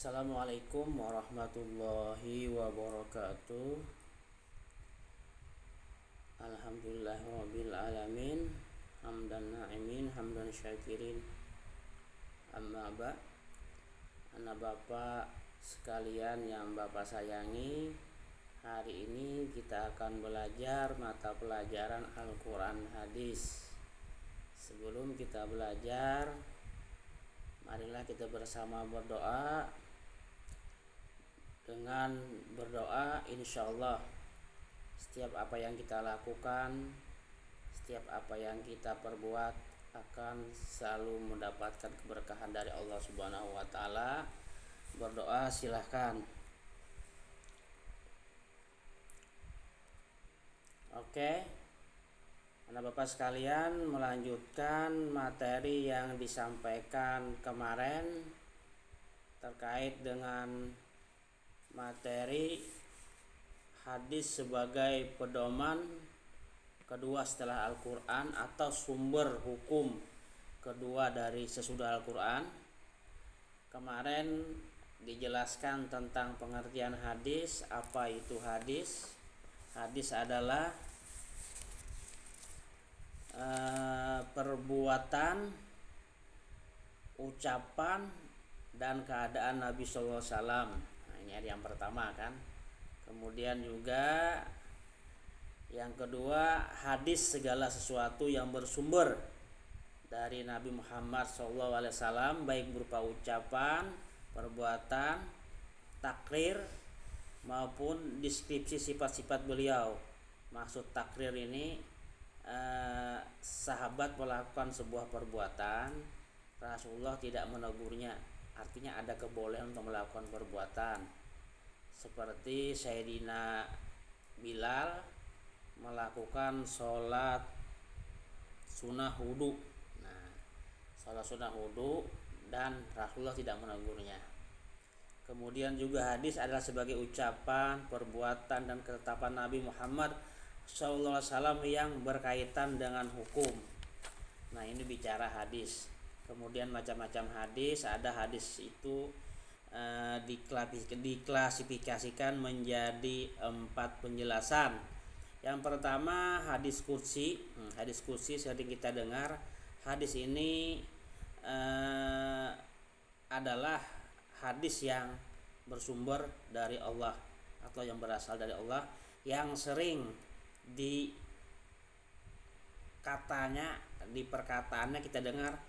Assalamualaikum warahmatullahi wabarakatuh. Alhamdulillahirabbil alamin. Hamdan na'imin, hamdan syakirin. Amma ba'. Anak bapak sekalian yang bapak sayangi, hari ini kita akan belajar mata pelajaran Al-Quran Hadis. Sebelum kita belajar, marilah kita bersama berdoa. Dengan berdoa, insya Allah setiap apa yang kita lakukan, setiap apa yang kita perbuat akan selalu mendapatkan keberkahan dari Allah Subhanahu wa Ta'ala. Berdoa silahkan. Oke, anak bapak sekalian, melanjutkan materi yang disampaikan kemarin terkait dengan materi hadis sebagai pedoman kedua setelah Al-Quran atau sumber hukum kedua dari sesudah Al-Quran. Kemarin dijelaskan tentang pengertian hadis. Apa itu hadis? Hadis adalah perbuatan, ucapan, dan keadaan Nabi SAW. Nah, ini ada yang pertama kan. Kemudian juga yang kedua, hadis segala sesuatu yang bersumber dari Nabi Muhammad SAW, baik berupa ucapan, perbuatan, takrir, maupun deskripsi sifat-sifat beliau. Maksud takrir ini, sahabat melakukan sebuah perbuatan, Rasulullah tidak menegurnya. Artinya ada kebolehan untuk melakukan perbuatan. Seperti Sayyidina Bilal melakukan sholat sunnah wudu. Nah, sholat sunnah wudu dan Rasulullah tidak menegurnya. Kemudian juga hadis adalah sebagai ucapan, perbuatan, dan ketetapan Nabi Muhammad SAW yang berkaitan dengan hukum. Nah, ini bicara hadis. Kemudian macam-macam hadis. Ada hadis itu diklasifikasikan menjadi 4 penjelasan. Yang pertama, hadis qudsi. Hadis qudsi sering kita dengar. Hadis ini adalah hadis yang bersumber dari Allah atau yang berasal dari Allah, yang sering di perkataannya kita dengar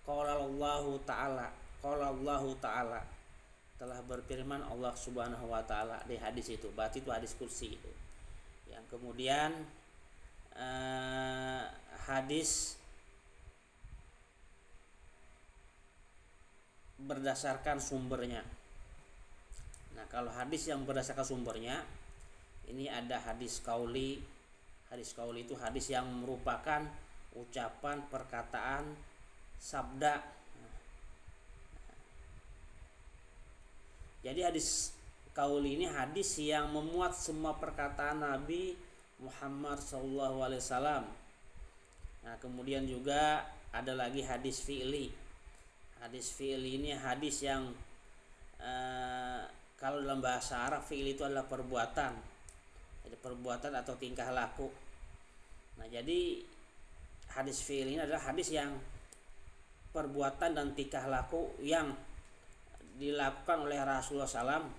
qala Allahu ta'ala, telah berfirman Allah Subhanahu wa Ta'ala di hadis itu. Berarti itu hadis kursi itu. Yang kemudian hadis berdasarkan sumbernya. Nah, kalau hadis yang berdasarkan sumbernya, ini ada hadis qauli. Hadis qauli itu hadis yang merupakan ucapan, perkataan, sabda. Jadi hadis qauli ini hadis yang memuat semua perkataan Nabi Muhammad SAW. Nah, kemudian juga ada lagi hadis fi'li. Hadis fi'li ini hadis yang kalau dalam bahasa Arab, fi'li itu adalah perbuatan. Jadi perbuatan atau tingkah laku. Nah, jadi hadis fi'li ini adalah hadis yang perbuatan dan tingkah laku yang dilakukan oleh Rasulullah SAW,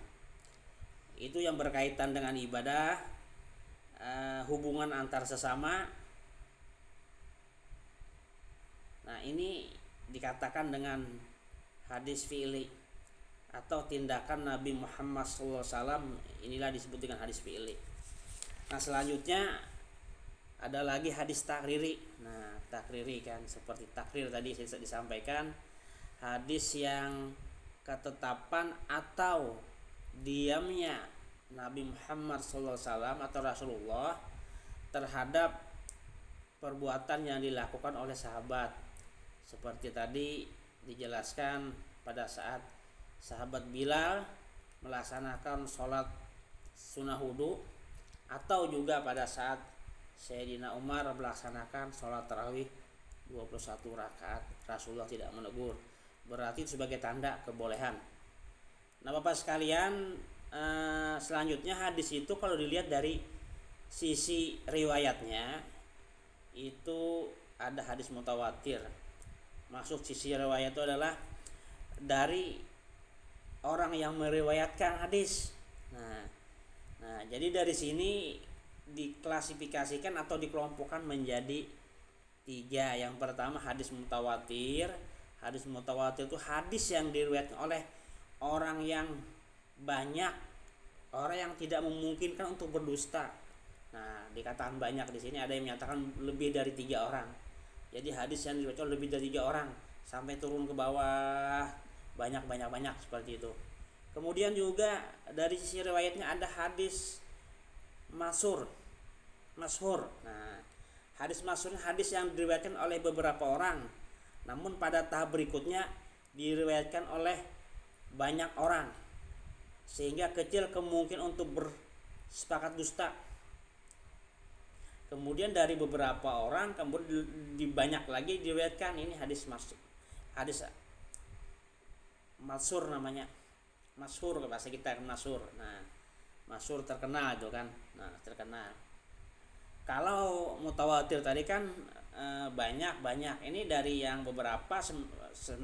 itu yang berkaitan dengan ibadah, hubungan antar sesama. Nah, ini dikatakan dengan hadis fi'li atau tindakan Nabi Muhammad SAW. Inilah disebut dengan hadis fi'li. Nah, selanjutnya ada lagi hadis takriri. Nah, takriri kan seperti takrir tadi saya disampaikan, hadis yang ketetapan atau diamnya Nabi Muhammad SAW atau Rasulullah terhadap perbuatan yang dilakukan oleh sahabat. Seperti tadi dijelaskan pada saat sahabat Bilal melaksanakan sholat sunnah wudu, atau juga pada saat Sayyidina Umar melaksanakan sholat tarawih 21 rakaat. Rasulullah tidak menegur. Berarti sebagai tanda kebolehan. Nah Bapak sekalian, selanjutnya hadis itu kalau dilihat dari sisi riwayatnya itu ada hadis mutawatir. Masuk sisi riwayat itu adalah dari orang yang meriwayatkan hadis. Nah, jadi dari sini diklasifikasikan atau dikelompokkan menjadi tiga. Yang pertama hadis mutawatir. Hadis mutawatir itu hadis yang diriwayatkan oleh orang yang banyak, orang yang tidak memungkinkan untuk berdusta. Nah, dikatakan banyak di sini, ada yang menyatakan lebih dari 3 orang. Jadi hadis yang diriwayatkan lebih dari 3 orang sampai turun ke bawah banyak seperti itu. Kemudian juga dari sisi riwayatnya ada hadis masyhur. Nah, hadis masyhur hadis yang diriwayatkan oleh beberapa orang, namun pada tahap berikutnya diriwayatkan oleh banyak orang sehingga kecil kemungkinan untuk bersepakat dusta. Kemudian dari beberapa orang kemudian dibanyak lagi diriwayatkan ini hadis masyhur namanya. Masyhur ke bahasa kita masyhur. Nah, masyhur terkenal itu kan. Nah, terkenal. Kalau mutawatir tadi kan banyak. Ini dari yang beberapa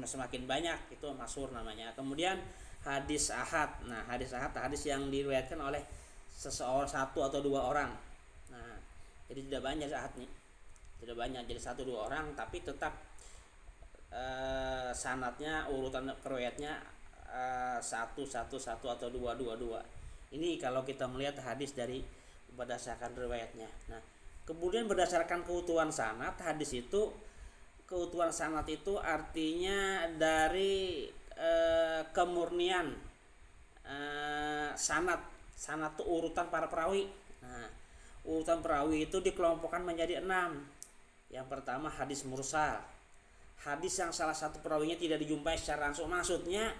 semakin banyak itu masyhur namanya. Kemudian hadis ahad. Nah, hadis ahad hadis yang diriwayatkan oleh seseorang, 1 atau 2 orang. Nah, jadi tidak banyak ahad nih. Tidak banyak, jadi 1-2 orang tapi tetap sanadnya, urutan riwayatnya 1 atau 2. Ini kalau kita melihat hadis dari berdasarkan riwayatnya. Nah, kemudian berdasarkan keutuhan sanad, hadis itu keutuhan sanad itu artinya dari kemurnian sanad itu urutan para perawi. Nah, urutan perawi itu dikelompokkan menjadi 6. Yang pertama hadis mursal, hadis yang salah satu perawinya tidak dijumpai secara langsung, maksudnya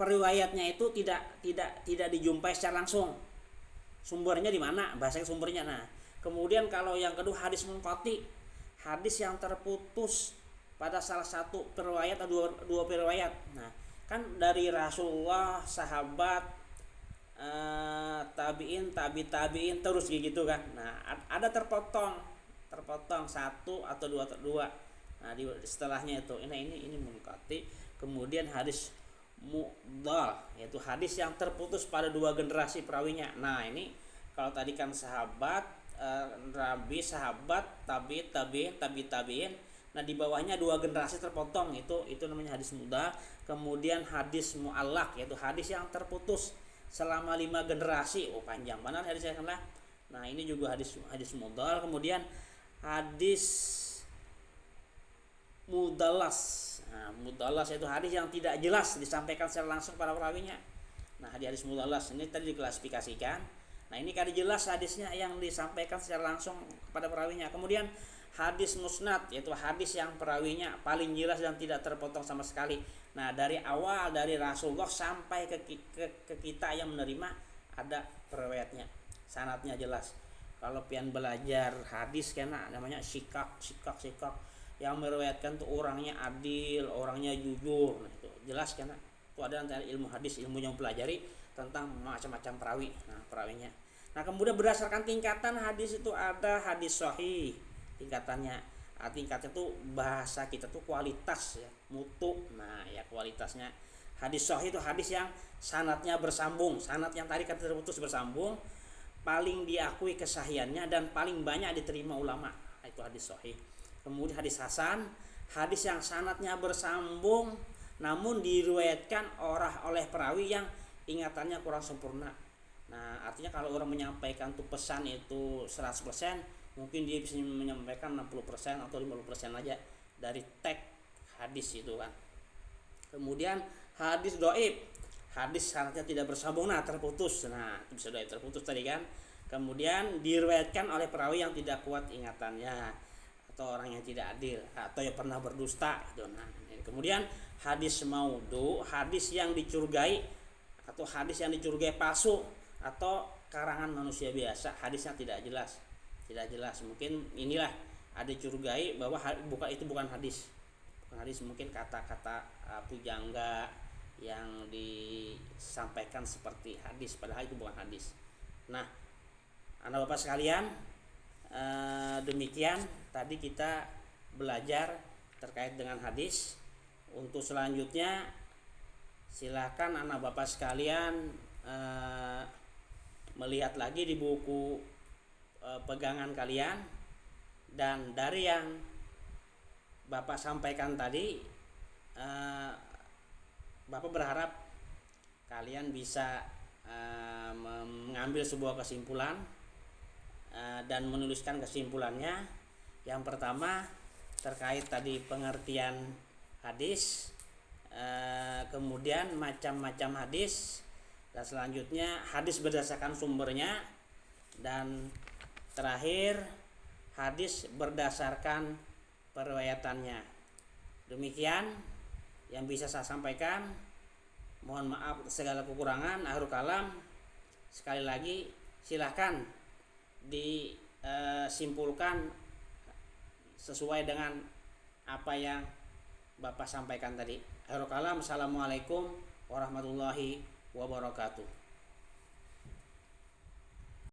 periwayatnya itu tidak dijumpai secara langsung. Sumbernya di mana? Bahasa sumbernya. Nah, kemudian kalau yang kedua hadis munqati, hadis yang terputus pada salah satu periwayat atau dua periwayat. Nah, kan dari Rasulullah, sahabat, tabiin, tabiin terus gitu kan. Nah, ada terpotong 1 atau 2. Nah, setelahnya itu ini munqati. Kemudian hadis mu'dhal, yaitu hadis yang terputus pada 2 generasi perawinya. Nah, ini kalau tadi kan sahabat, rabi, sahabat, tabiin. Nah, di bawahnya 2 generasi terpotong, itu namanya hadis mu'dhal. Kemudian hadis mu'allaq, yaitu hadis yang terputus selama 5 generasi. Panjang banget hadisnya kan lah. Nah, ini juga hadis mu'dhal. Kemudian hadis mudallas. Nah, mudallas itu hadis yang tidak jelas disampaikan secara langsung para perawinya. Nah, hadis mudallas ini tadi diklasifikasikan. Nah, ini kan jelas hadisnya yang disampaikan secara langsung kepada perawinya. Kemudian hadis musnad, yaitu hadis yang perawinya paling jelas dan tidak terpotong sama sekali. Nah, dari awal dari Rasulullah sampai ke kita yang menerima ada periwayatnya, sanadnya jelas. Kalau pian belajar hadis kena namanya sikak yang meriwayatkan tuh orangnya adil, orangnya jujur. Nah, itu jelas kan. Itu ada antara ilmu hadis, ilmu yang pelajari tentang macam-macam perawi. Nah, perawinya. Nah, kemudian berdasarkan tingkatan hadis itu ada hadis sahih. Tingkatannya. Tingkatnya tuh bahasa kita tuh kualitas ya, mutu. Nah, ya kualitasnya. Hadis sahih itu hadis yang sanadnya bersambung. Sanad yang tadi kata terputus bersambung, paling diakui kesahihannya dan paling banyak diterima ulama. Itu hadis sahih. Kemudian hadis hasan, hadis yang sanadnya bersambung namun diriwayatkan oleh perawi yang ingatannya kurang sempurna. Nah, artinya kalau orang menyampaikan tuh pesan itu 100%, mungkin dia bisa menyampaikan 60% atau 50% aja dari teks hadis itu kan. Kemudian hadis dhaif, hadis sanadnya tidak bersambung, terputus. Nah, itu bisa dhaif, terputus tadi kan. Kemudian diriwayatkan oleh perawi yang tidak kuat ingatannya, atau orang yang tidak adil, atau yang pernah berdusta gitu. Nah, kemudian hadis maudhu, hadis yang dicurigai atau hadis yang dicurigai palsu atau karangan manusia biasa, hadisnya tidak jelas. Mungkin inilah ada dicurigai bahwa bukan hadis, mungkin kata-kata pujangga yang disampaikan seperti hadis, padahal itu bukan hadis. Nah, anak bapak sekalian, demikian tadi kita belajar terkait dengan hadis. Untuk selanjutnya silakan anak bapak sekalian melihat lagi di buku pegangan kalian, dan dari yang bapak sampaikan tadi, bapak berharap kalian bisa mengambil sebuah kesimpulan dan menuliskan kesimpulannya. Yang pertama terkait tadi pengertian hadis, kemudian macam-macam hadis, dan selanjutnya hadis berdasarkan sumbernya, dan terakhir hadis berdasarkan periwayatannya. Demikian yang bisa saya sampaikan. Mohon maaf segala kekurangan. Akhirul kalam, sekali lagi silahkan disimpulkan sesuai dengan apa yang bapak sampaikan tadi. Akhirul kalam, assalamualaikum warahmatullahi wabarakatuh.